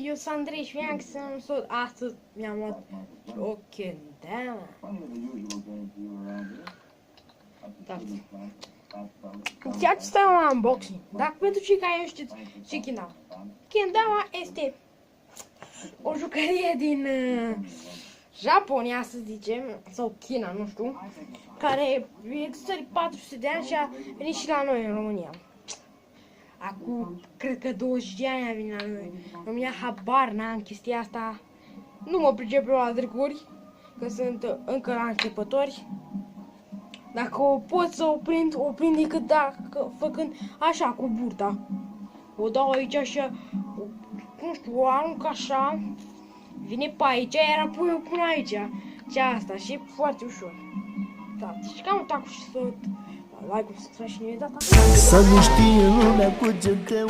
eu sunt Andrei și vreau să astăzi mi-am luat o chendeală. Da. Chiar ce stau la unboxing. Dacă pentru cei care nu știți ce chendeală. Chendeală este o jucărie din Japonia, să zicem, sau China, nu știu, care există de 400 de ani și a venit și la noi în România. Acum, cred că 20 de ani a venit la noi. În România habar n-am chestia asta. Nu mă pricep la tricuri, că sunt încă la începători. Dacă o pot să o prind decât dacă, făcând așa, cu burta. O dau aici așa, nu știu, o arunc așa, vine pe aici, iar apoi o pun aici. Și asta, și e foarte ușor. Da, și cam tacu și să like-ul, subscribe și ne data. Să nu știe lumea cu ce te